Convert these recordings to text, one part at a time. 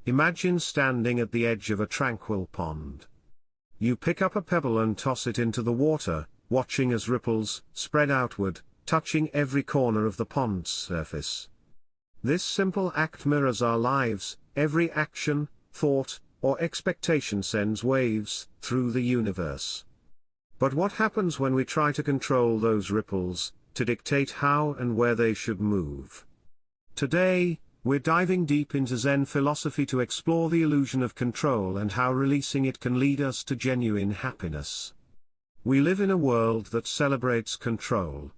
Imagine standing at the edge of a tranquil pond. You pick up a pebble and toss it into the water, watching as ripples spread outward, touching every corner of the pond's surface. This simple act mirrors our lives. Every action, thought, or expectation sends waves through the universe. But what happens when we try to control those ripples, to dictate how and where they should move? Today, we're diving deep into Zen philosophy to explore the illusion of control and how releasing it can lead us to genuine happiness. We live in a world that celebrates control.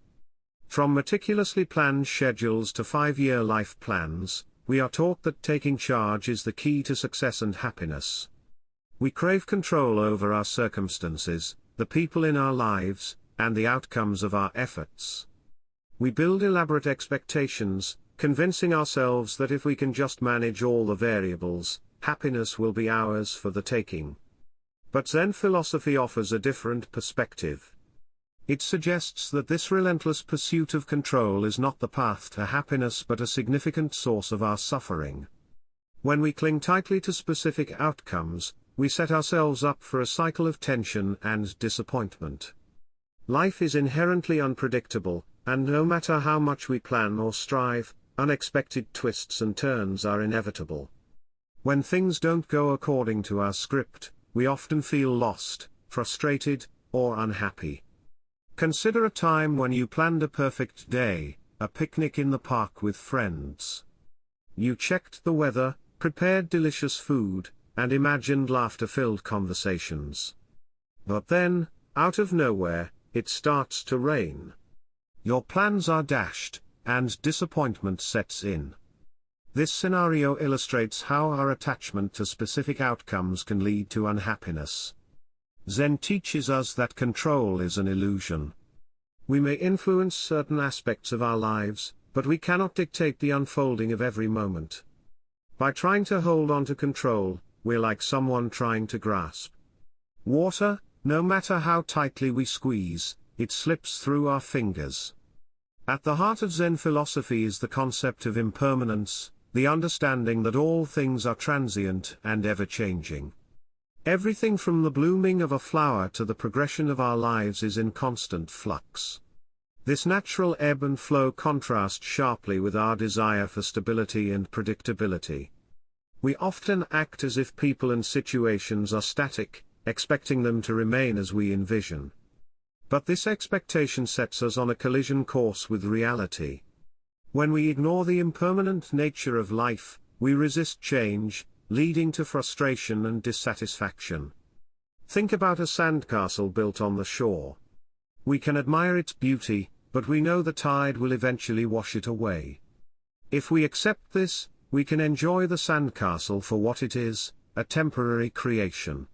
From meticulously planned schedules to 5-year life plans, we are taught that taking charge is the key to success and happiness. We crave control over our circumstances, the people in our lives, and the outcomes of our efforts. We build elaborate expectations, convincing ourselves that if we can just manage all the variables, happiness will be ours for the taking. But Zen philosophy offers a different perspective. It suggests that this relentless pursuit of control is not the path to happiness but a significant source of our suffering. When we cling tightly to specific outcomes, we set ourselves up for a cycle of tension and disappointment. Life is inherently unpredictable, and no matter how much we plan or strive, unexpected twists and turns are inevitable. When things don't go according to our script, we often feel lost, frustrated, or unhappy. Consider a time when you planned a perfect day, a picnic in the park with friends. You checked the weather, prepared delicious food, and imagined laughter-filled conversations. But then, out of nowhere, it starts to rain. Your plans are dashed, and disappointment sets in. This scenario illustrates how our attachment to specific outcomes can lead to unhappiness. Zen teaches us that control is an illusion. We may influence certain aspects of our lives, but we cannot dictate the unfolding of every moment. By trying to hold on to control, we're like someone trying to grasp water. No matter how tightly we squeeze, it slips through our fingers. At the heart of Zen philosophy is the concept of impermanence, the understanding that all things are transient and ever-changing. Everything from the blooming of a flower to the progression of our lives is in constant flux. This natural ebb and flow contrasts sharply with our desire for stability and predictability. We often act as if people and situations are static, expecting them to remain as we envision. But this expectation sets us on a collision course with reality. When we ignore the impermanent nature of life, we resist change, leading to frustration and dissatisfaction. Think about a sandcastle built on the shore. We can admire its beauty, but we know the tide will eventually wash it away. If we accept this, we can enjoy the sandcastle for what it is, a temporary creation.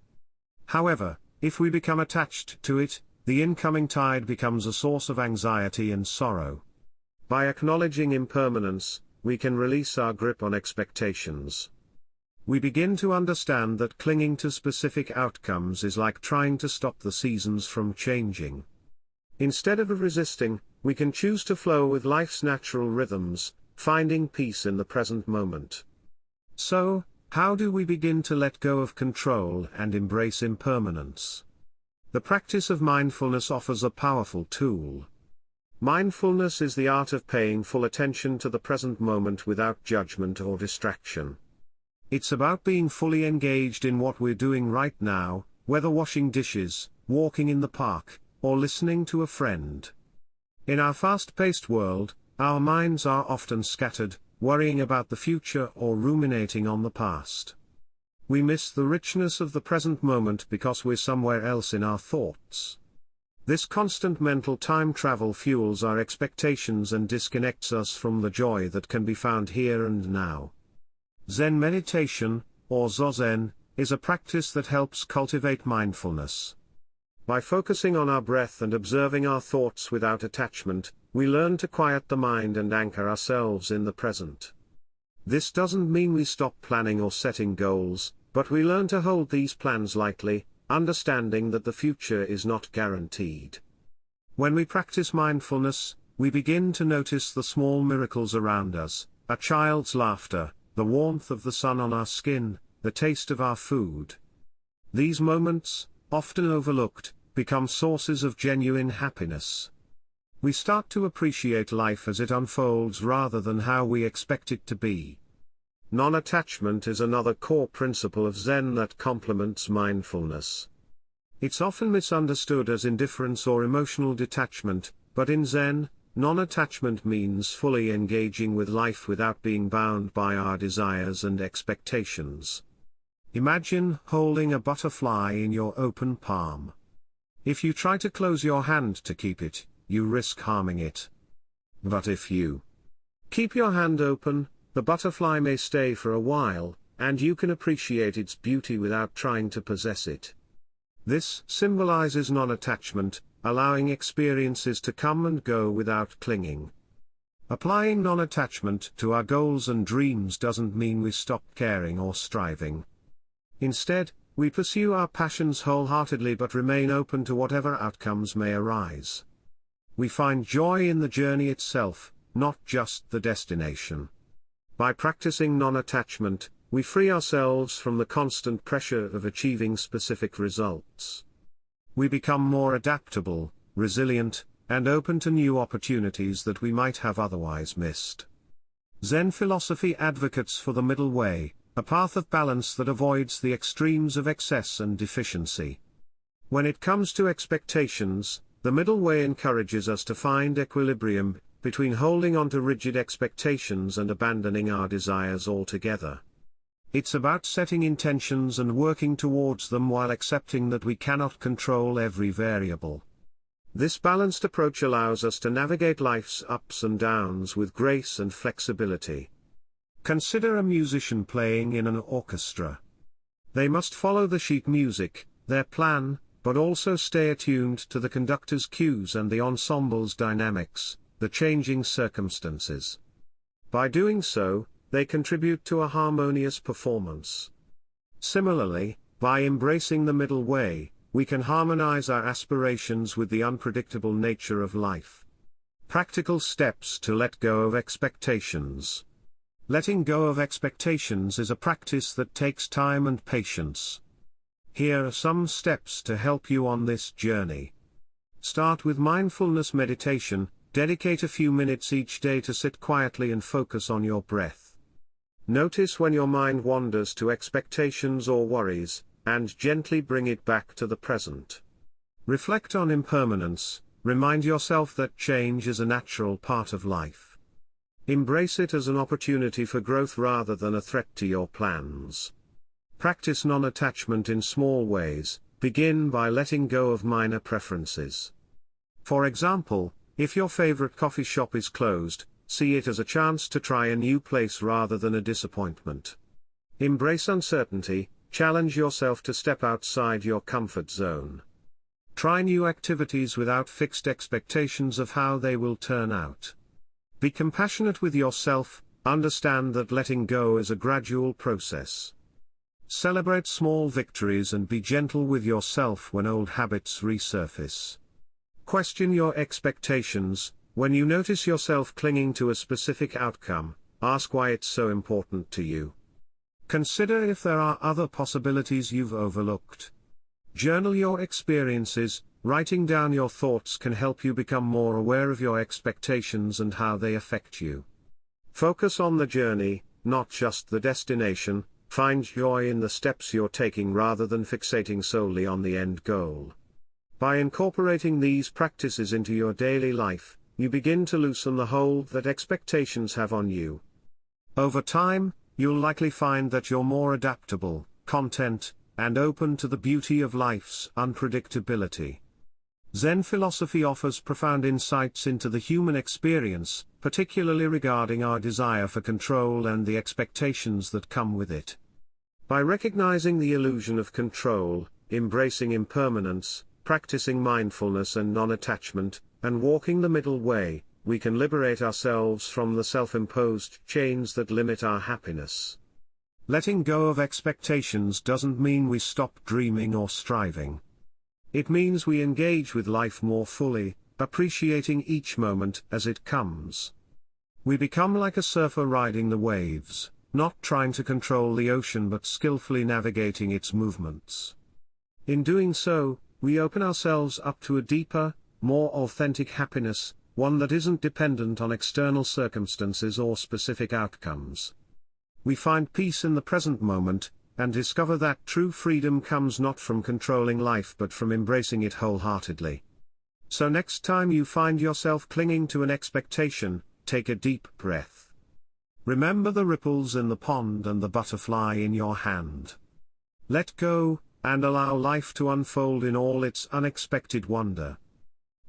However, if we become attached to it, the incoming tide becomes a source of anxiety and sorrow. By acknowledging impermanence, we can release our grip on expectations. We begin to understand that clinging to specific outcomes is like trying to stop the seasons from changing. Instead of resisting, we can choose to flow with life's natural rhythms, finding peace in the present moment. So, how do we begin to let go of control and embrace impermanence? The practice of mindfulness offers a powerful tool. Mindfulness is the art of paying full attention to the present moment without judgment or distraction. It's about being fully engaged in what we're doing right now, whether washing dishes, walking in the park, or listening to a friend. In our fast-paced world, our minds are often scattered, worrying about the future or ruminating on the past. We miss the richness of the present moment because we're somewhere else in our thoughts. This constant mental time travel fuels our expectations and disconnects us from the joy that can be found here and now. Zen meditation, or Zazen, is a practice that helps cultivate mindfulness. By focusing on our breath and observing our thoughts without attachment, we learn to quiet the mind and anchor ourselves in the present. This doesn't mean we stop planning or setting goals, but we learn to hold these plans lightly, understanding that the future is not guaranteed. When we practice mindfulness, we begin to notice the small miracles around us, a child's laughter, the warmth of the sun on our skin, the taste of our food. These moments, often overlooked, become sources of genuine happiness. We start to appreciate life as it unfolds rather than how we expect it to be. Non-attachment is another core principle of Zen that complements mindfulness. It's often misunderstood as indifference or emotional detachment, but in Zen, non-attachment means fully engaging with life without being bound by our desires and expectations. Imagine holding a butterfly in your open palm. If you try to close your hand to keep it, you risk harming it. But if you keep your hand open, the butterfly may stay for a while, and you can appreciate its beauty without trying to possess it. This symbolizes non-attachment, allowing experiences to come and go without clinging. Applying non-attachment to our goals and dreams doesn't mean we stop caring or striving. Instead, we pursue our passions wholeheartedly but remain open to whatever outcomes may arise. We find joy in the journey itself, not just the destination. By practicing non-attachment, we free ourselves from the constant pressure of achieving specific results. We become more adaptable, resilient, and open to new opportunities that we might have otherwise missed. Zen philosophy advocates for the middle way, a path of balance that avoids the extremes of excess and deficiency. When it comes to expectations, the middle way encourages us to find equilibrium between holding on to rigid expectations and abandoning our desires altogether. It's about setting intentions and working towards them while accepting that we cannot control every variable. This balanced approach allows us to navigate life's ups and downs with grace and flexibility. Consider a musician playing in an orchestra. They must follow the sheet music, their plan, but also stay attuned to the conductor's cues and the ensemble's dynamics, the changing circumstances. By doing so, they contribute to a harmonious performance. Similarly, by embracing the middle way, we can harmonize our aspirations with the unpredictable nature of life. Practical steps to let go of expectations. Letting go of expectations is a practice that takes time and patience. Here are some steps to help you on this journey. Start with mindfulness meditation. Dedicate a few minutes each day to sit quietly and focus on your breath. Notice when your mind wanders to expectations or worries, and gently bring it back to the present. Reflect on impermanence. Remind yourself that change is a natural part of life. Embrace it as an opportunity for growth rather than a threat to your plans. Practice non-attachment in small ways. Begin by letting go of minor preferences. For example, if your favorite coffee shop is closed, see it as a chance to try a new place rather than a disappointment. Embrace uncertainty. Challenge yourself to step outside your comfort zone. Try new activities without fixed expectations of how they will turn out. Be compassionate with yourself. Understand that letting go is a gradual process. Celebrate small victories and be gentle with yourself when old habits resurface. Question your expectations. When you notice yourself clinging to a specific outcome, ask why it's so important to you. Consider if there are other possibilities you've overlooked. Journal your experiences. Writing down your thoughts can help you become more aware of your expectations and how they affect you. Focus on the journey, not just the destination. Find joy in the steps you're taking rather than fixating solely on the end goal. By incorporating these practices into your daily life, you begin to loosen the hold that expectations have on you. Over time, you'll likely find that you're more adaptable, content, and open to the beauty of life's unpredictability. Zen philosophy offers profound insights into the human experience, particularly regarding our desire for control and the expectations that come with it. By recognizing the illusion of control, embracing impermanence, practicing mindfulness and non-attachment, and walking the middle way, we can liberate ourselves from the self-imposed chains that limit our happiness. Letting go of expectations doesn't mean we stop dreaming or striving. It means we engage with life more fully, appreciating each moment as it comes. We become like a surfer riding the waves, not trying to control the ocean but skillfully navigating its movements. In doing so, we open ourselves up to a deeper, more authentic happiness, one that isn't dependent on external circumstances or specific outcomes. We find peace in the present moment, and discover that true freedom comes not from controlling life but from embracing it wholeheartedly. So next time you find yourself clinging to an expectation, take a deep breath. Remember the ripples in the pond and the butterfly in your hand. Let go, and allow life to unfold in all its unexpected wonder.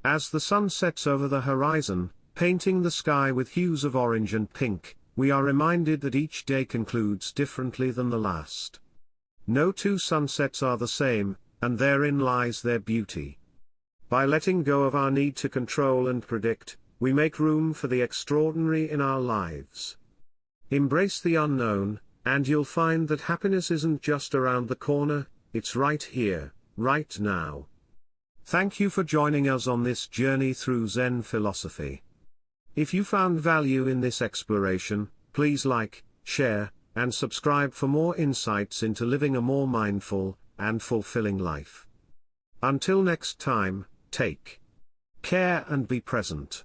As the sun sets over the horizon, painting the sky with hues of orange and pink, we are reminded that each day concludes differently than the last. No two sunsets are the same, and therein lies their beauty. By letting go of our need to control and predict, we make room for the extraordinary in our lives. Embrace the unknown, and you'll find that happiness isn't just around the corner, it's right here, right now. Thank you for joining us on this journey through Zen philosophy. If you found value in this exploration, please like, share, and subscribe for more insights into living a more mindful and fulfilling life. Until next time, take care and be present.